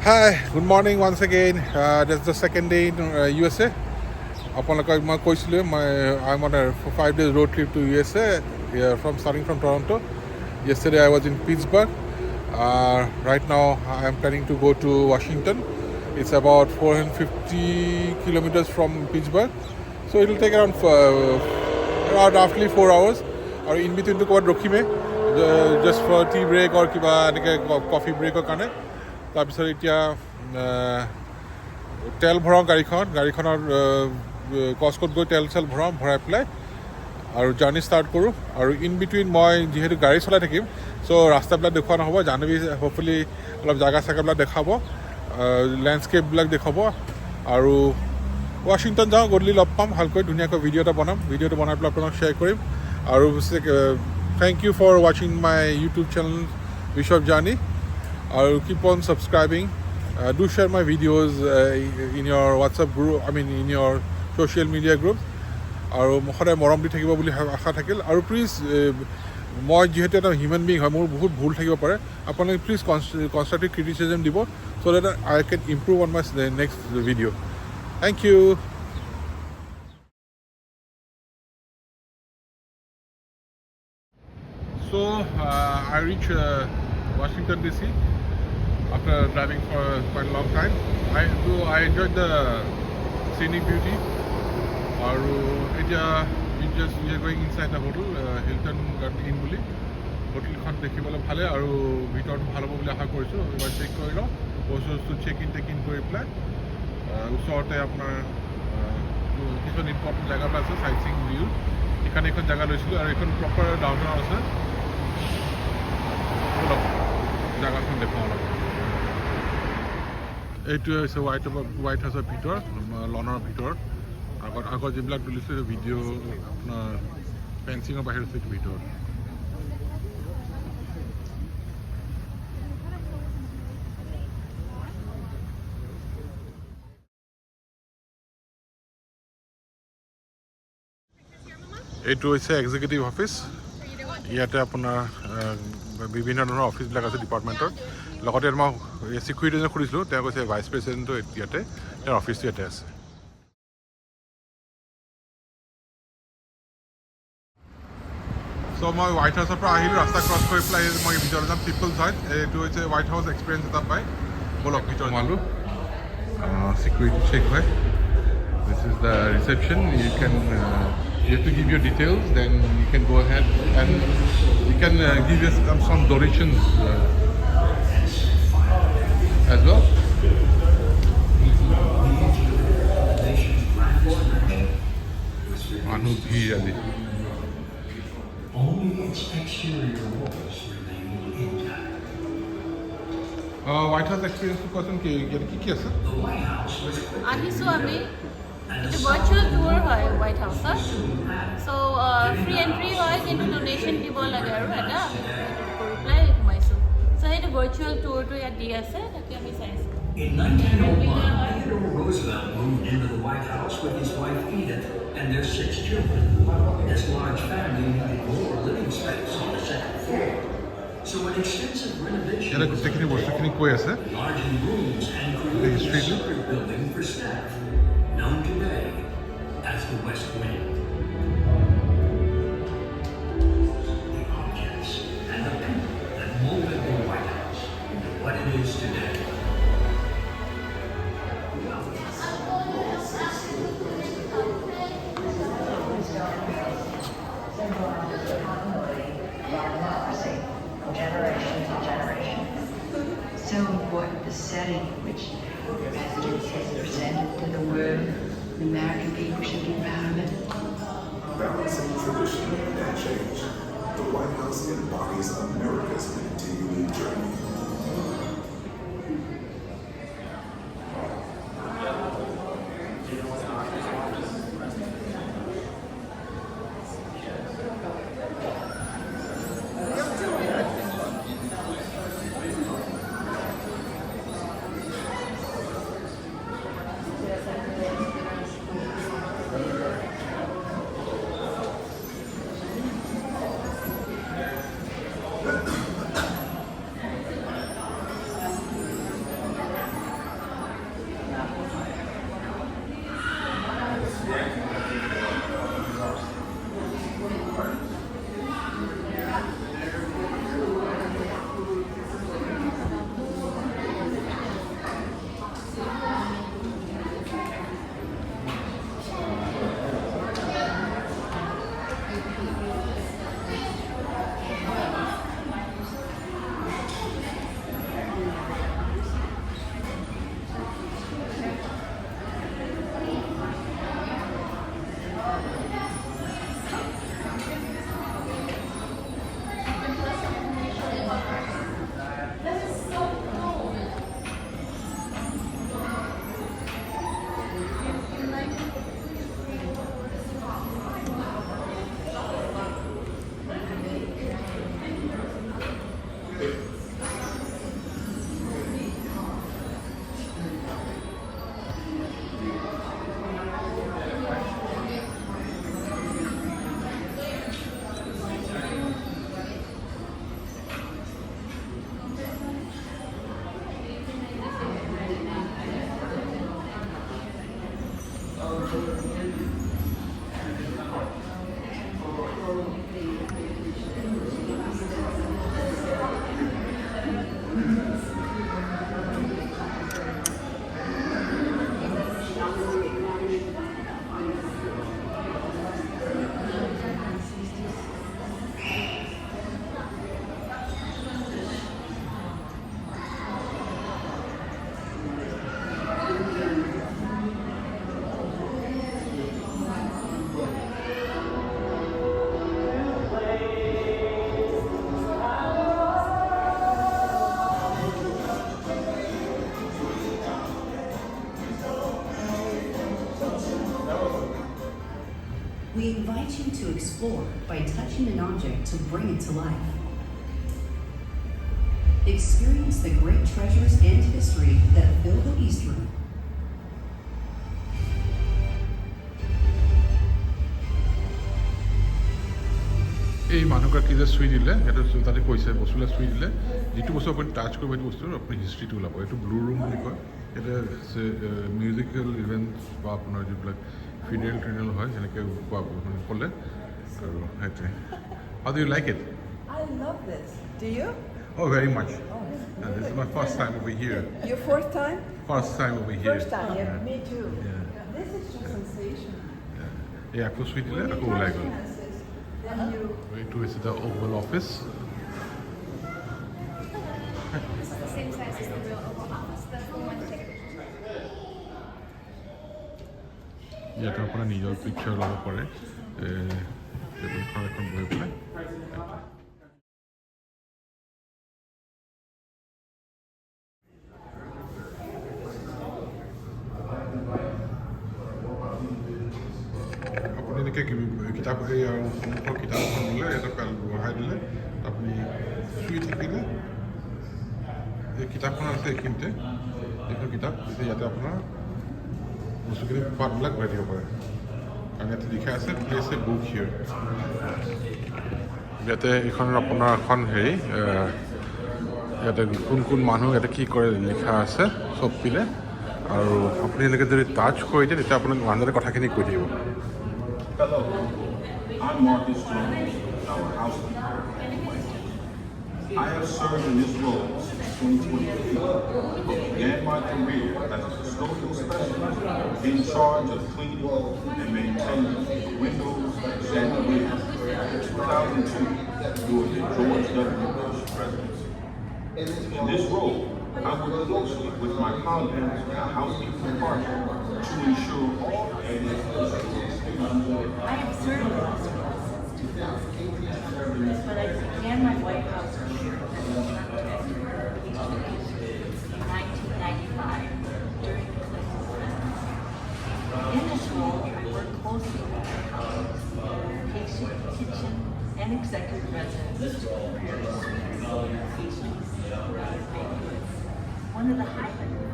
Hi, good morning once again. That's the second day in USA. আপোনালোকক মই কৈছিলোঁ I'm on a 5 days road trip to USA starting from Toronto. Yesterday I was in Pittsburgh. Right now I am planning to go to Washington. It's about 450 kilometers from Pittsburgh. So it will take around roughly 4 hours. Or in between to ক'ৰবাত ৰখিমে just for tea break or কিবা এনেকৈ coffee breakৰ কাৰণে তাৰপিছত এতিয়া তেল ভৰাওঁ গাড়ীখনৰ কস্কত গৈ তেল ভৰাই পেলাই আৰু জাৰ্ণি ষ্টাৰ্ট কৰোঁ আৰু ইন বিটুইন মই যিহেতু গাড়ী চলাই থাকিম চ' ৰাস্তাবিলাক দেখুওৱা নহ'ব জাহ্নৱী হ'পফুলি অলপ জাগা চাগাবিলাক দেখাব লেণ্ডস্কেপবিলাক দেখুৱাব আৰু ৱাশ্বিংটন যাওঁ গধূলি লগ পাম ভালকৈ ধুনীয়াকৈ ভিডিঅ' এটা বনাম ভিডিঅ'টো বনাই পেলাই আপোনাক শ্বেয়াৰ কৰিম আৰু থেংক ইউ ফৰ ৱাচিং মাই ইউটিউব চেনেল বিশ্বপ journey or keep on subscribing. Do share my videos in your WhatsApp group, in your social media groups. আৰু সদায় মৰম দি থাকিব বুলি আশা থাকিল আৰু প্লিজ মই যিহেতু এটা হিউমেন বিং হয় মোৰ বহুত ভুল থাকিব পাৰে আপোনালোকে প্লিজ কনষ্ট্ৰাকটিভ ক্ৰিটিচিজম দিব so' that I can improve on my next video' thank you So I reached Washington DC after driving for quite a long time. I enjoyed the scenic beauty. We are going inside the hotel, Hilton Garden Inn বুলি হোটেলখন দেখিবলৈ ভালে আৰু ভিতৰত ভাল হ'ব বুলি আশা কৰিছোঁ এবাৰ check কৰি লওঁ বস্তু চেক ইন কৰি পেলাই ওচৰতে আপোনাৰ কিছুমান ইম্পৰ্টেণ্ট জেগাবিলাক আছে চাইট চিং ভিউ সেইকাৰণে এখন জেগা লৈছিলোঁ আৰু এইখন প্ৰপাৰ ডাউনটাউন আছে অলপ জেগাখন দেখুৱাওঁ অলপ এইটোৱে হৈছে হোৱাইট হাউচৰ ভিতৰত লনৰ ভিতৰত আগত যিবিলাক তুলিছোঁ ভিডিঅ' আপোনাৰ ফেঞ্চিঙৰ বাহিৰত আছে এইটো ভিতৰত এইটো হৈছে এক্সিকিউটিভ অফিচ ইয়াতে আপোনাৰ বিভিন্ন ধৰণৰ অফিচবিলাক আছে ডিপাৰ্টমেণ্টৰ লগতে মই ছিকিউৰিটিজনক সুধিছিলোঁ তেওঁ কৈছে ভাইচ প্ৰেচিডেণ্টটো ইয়াতে তেওঁৰ অফিচটো ইয়াতে আছে চ' মই হোৱাইট হাউচৰ পৰা আহিলোঁ ৰাস্তা ক্ৰছ কৰি পেলাই মই ভিতৰত যাম পিপল চাইড এইটো হৈছে হোৱাইট হাউচ এক্সপিৰিয়েঞ্চ এটা পায় ব'লক ভিতৰত সোমালোঁ ছিকিউৰিটি চেক হয় this is the reception you can you have to give your details, then you can go ahead and you can give us some donations as well. Anubhi Ali. Only its exterior walls remain intact. White House experience to person ki ase? The White House was আহিছো আমি এটা virtual tour হয় white হাউচত চ' free entry হয় কিন্তু donation দিব লাগে আৰু এটা কৰি পেলাই সোমাইছোঁ চ' সেইটো ভাৰ্চুৱেল টুৰটো ইয়াত দি আছে তাকে আমি চাইছোঁ In 1901, Theodore Roosevelt moved into the White House with his wife Edith and their 6 children. This large family needed more living space on the second floor. So an extensive renovation was underway, enlarging rooms and creating a secret building for staff, known today as the West Wing. The objects and the people that molded the White House into what it is today. So what the setting which the president has presented to the world, the American people should be proud of it. Balancing tradition and change, the White House embodies America's continuing journey. We invite you to explore by touching an object to bring it to life. Experience the great treasures and history that fill the East Room. এই মানুহগৰাকী যে চুই দিলে সেইটো তাতে কৈছে বস্তুবিলাক চুই দিলে যিটো বস্তু আপুনি টাচ কৰিব সেইটো বস্তুৰ আপুনি হিষ্ট্ৰীটো ওলাব এইটো ব্লু ৰুম বুলি কয় এটা মিউজিকেল ইভেণ্টছ বা আপোনাৰ যিবিলাক ফিনেৰেল ট্ৰিনেল হয় সেনেকৈ কোৱা মানে ক'লে আৰু সেইটোৱে how do you like it I love this. Do you? Oh, very much. This is my first time over here. Your fourth time? First time over here. First time, yeah. Me too. Yeah. This is just sensational. এই আকৌ চুই দিলে আকৌ ওলাই গ'ল Then you এইটো হৈছে the oval office This is the same size as the real Oval Office. That's the one ticket. ইয়াতে আপোনাৰ নিজৰ পিকচাৰ ল'ব পাৰে টেবুলখন এখন বহি পেলাই আপুনি এনেকৈ কিতাপ এই আৰু সন্মুখৰ কিতাপ এখন দিলে এটা পেল বহাই দিলে আপুনি চুই থাকিলে এই কিতাপখন আছে এইখিনিতে এইখন কিতাপ তেতিয়া ইয়াতে আপোনাৰ বস্তুখিনি পাতবিলাক ভৰাই দিব পাৰে কাৰণ ইয়াতে লিখা আছে প্লেচ এ বুক হিয়াৰ ইয়াতে এইখন আপোনাৰ এখন হেৰি ইয়াতে কোন কোন মানুহ ইয়াতে কি কৰে লিখা আছে চব পিনে আৰু আপুনি এনেকৈ যদি টাচ কৰি দিয়ে তেতিয়া আপোনাক মানুহজনে কথাখিনি কৈ থাকিব Hello, I'm Marcus Jones, our housekeeper. I have served in this role since 2023, but began my career as a custodial specialist in charge of cleaning and maintaining the windows and chandeliers in 2002 during the George W. Bush presidency. In this role, I work closely with my colleagues in the housekeeping department to ensure all areas I have served in this role since 2008, but I began my White House career as a contact in 1995 during the Clinton presidency. In this role, I worked closely with my colleagues, kitchen, and executive residents to prepare sweets, pastries, and other baked goods. One of the highlights.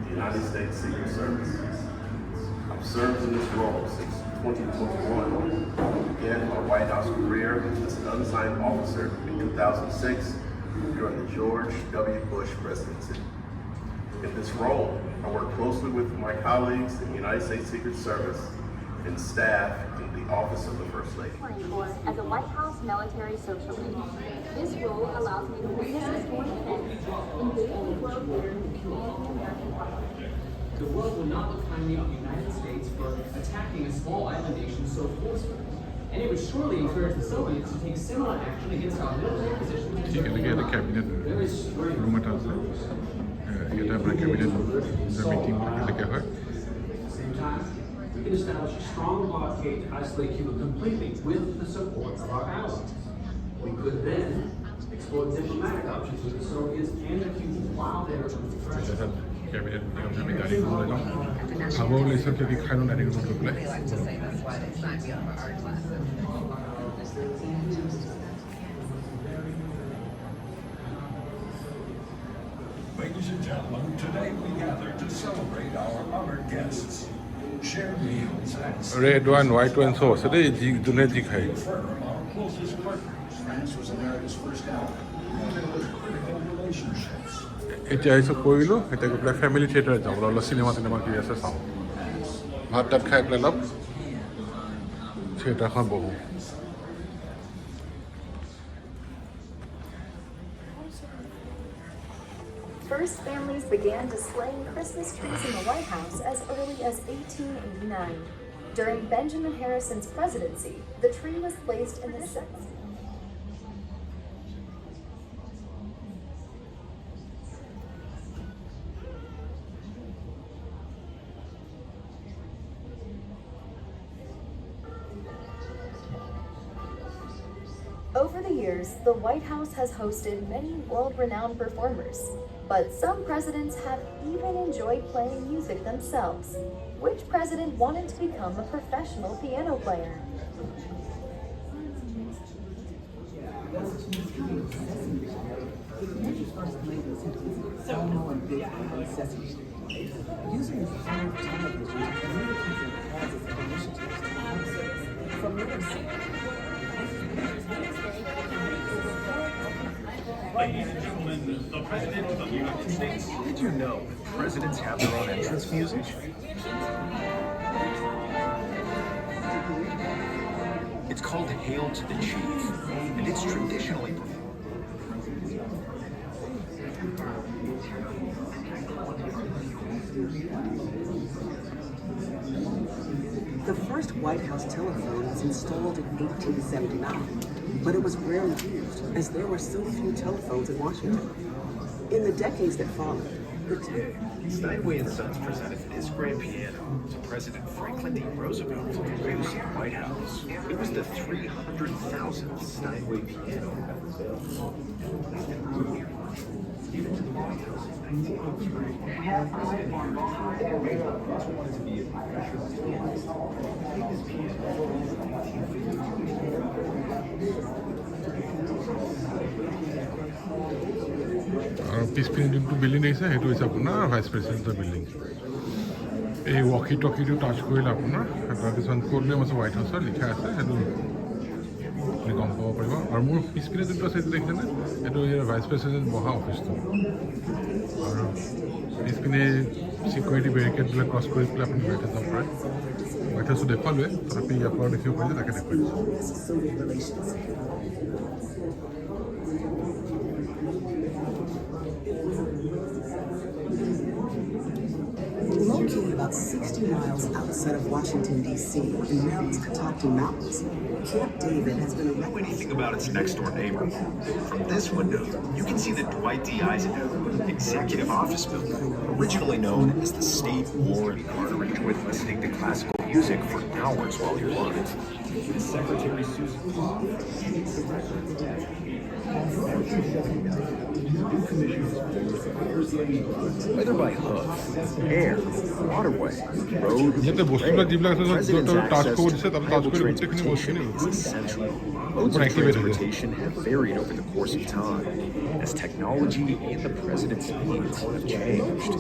The United States Secret Service. I've served in this role since 2021. I began my White House career as an unsigned officer in 2006 during the George W. Bush presidency. In this role, I work closely with my colleagues in the United States Secret Service and staff in the Office of the First Lady. As a White House military social leader, this role allows me to witness historic events, engage in world leaders, and the American public. The world will not look kindly on the United States for attacking a small island nation so forcefully. And it would surely encourage the Soviets to take similar action against our military positions. ঠিক এনেকৈ এটা cabinet room এটা আছে ইয়াতে আপোনাৰ cabinet meeting এনেকৈ হয় At the same time, we can establish a strong blockade to isolate Cuba completely with the support of our allies. We could then explore diplomatic options with the Soviets and the Cubans while they are under pressure. এটা cabinet মিটিঙত আমি dining ৰুমলৈ যাওঁ খাব ওলাইছোঁ কিয় কি খাই লওঁ ডাইনিং ৰুমত গৈ পেলাই Ladies and gentlemen, today we gather to celebrate our honored guests. Share meals and red wine white wine চব আছে দেই যি যোনে যি খায় affirm our closest partners. France was America's first ally, and it was critical relationships. এতিয়া এই চব কৰিলোঁ এতিয়া গৈ পেলাই ফেমিলি থিয়েটাৰত যাওঁ অলপ চিনেমা কি আছে চাওঁ ভাত তাত খাই পেলাই অলপ থিয়েটাৰখন বহোঁ First families began displaying Christmas trees in the White House as early as 1889. During Benjamin Harrison's presidency, the tree was placed in the second. Over the years, the White House has hosted many world-renowned performers. But some presidents have even enjoyed playing music themselves. Which president wanted to become a professional piano player? Ladies and gentlemen, the President of the United States. Did you know that presidents have their own entrance music? It's called Hail to the Chief, and it's traditionally performed. The first White House telephone was installed in 1879, but it was rarely used as there were so few telephones in Washington. In the decades that followed, Today, Steinway and Sons presented this grand piano to President Franklin D. Roosevelt for use in the White House. It was the 300,000th Steinway piano ever built. Given to the White House in 1903, we have President Roosevelt also wanted to be a professional pianist. He played this piano আৰু পিছপিনে যোনটো building দেখিছে সেইটো হৈছে আপোনাৰ vice প্ৰেচিডেণ্টৰ building. এই walkie টকিটো touch কৰিলে আপোনাৰ এটা কিছুমান কোড নেম আছে হোৱাইট হাউচৰ লিখা আছে, সেইটো আপুনি গম পাব পাৰিব। আৰু মোৰ পিছপিনে যোনটো আছে সেইটো দেখিছেনে, সেইটো ভাইচ প্ৰেচিডেণ্ট বহা অফিচটো। আৰু পিছপিনে ছিকিউৰিটি বেৰিকেডবিলাক ক্ৰছ কৰি পেলাই আপুনি হোৱাইট হাউচ যাব পাৰে। হোৱাইট হাউচটো দেখুৱালোৱে, তথাপি ইয়াৰ পৰা দেখিব পাৰিছে, তাকে দেখুৱাই দিছোঁ। Located about 60 miles outside of Washington, D.C., in Maryland's Catoctin Mountains, Camp David has been know anything about its next-door neighbor. From this window, you can see the Dwight D. Eisenhower Executive Office Building, originally known as the State Warren Carter. Enjoyed listening to classical music for hours while you wanted. Secretary Susan whether by hoof, air, waterway, road, President's access to reliable transportation is essential. Modes of transportation have varied over the course of time as technology and the president's needs have changed.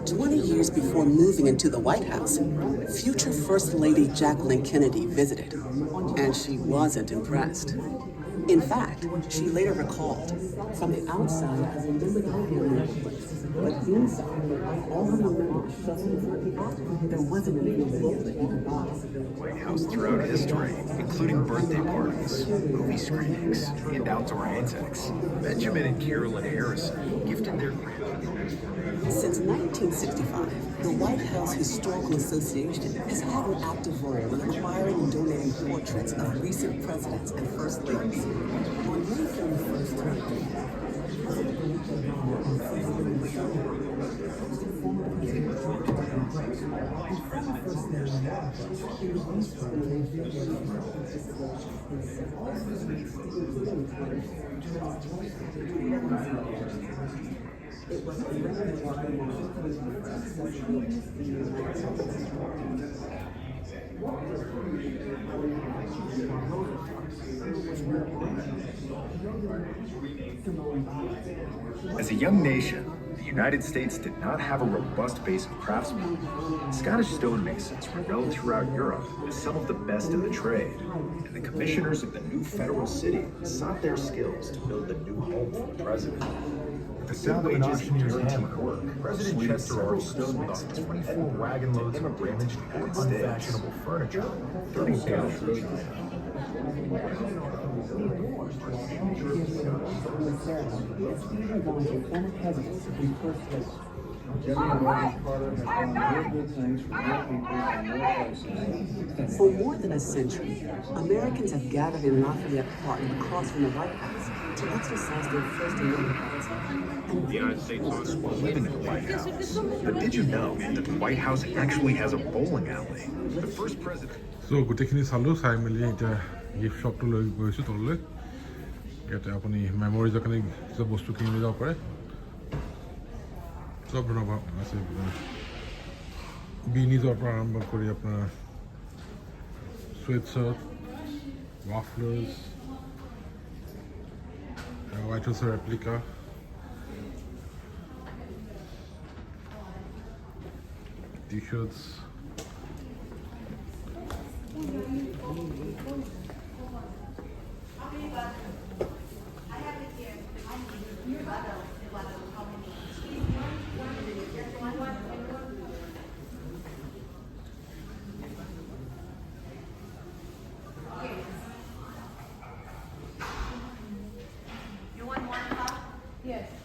"20 years before moving into the White House, future First Lady Jacqueline Kennedy visited, and she wasn't impressed. In fact, she later recalled, from the outside, I remember the family place, but inside, all I remember there wasn't anything that you could buy." White House throughout history, including birthday parties, movie screenings, and outdoor antics. Benjamin and Carolyn Harrison gifted their Since 1965, the White House Historical Association has had an active role in acquiring and donating portraits of recent presidents and first ladies. On May 31st, As a young nation, the United States did not have a robust base of craftsmen. Scottish stonemasons were known throughout Europe as some of the best in the trade, and the commissioners of the new federal city sought their skills to build a new home for the president. The sound of an auctioneer's hammer work, President Chester R. stonemasons with 24 wagon loads of damaged wood unfashionable furniture, 30 pounds each. For more than a century, Americans have gathered in Lafayette Park across from the White House to exercise their First Amendment rights. The United States wants living in the White House. But did you know that the White House actually has a bowling alley? The first president. So গোটেইখিনি চালোঁ চাই মেলি এতিয়া gift শ্বপটো লৈ গৈছোঁ তললৈ ইয়াতে আপুনি মেমৰিজৰ কাৰণে কিছুমান বস্তু কিনি লৈ যাব পাৰে চব ধৰণৰ আছে বিনিজৰ পৰা আৰম্ভ কৰি আপোনাৰ চুৱেটশ্বাৰ্ট ৱাফলাৰ্ছ হোৱাইট হাউচৰ replica টি-শ্বাৰ্টছ You want more cup? Yes.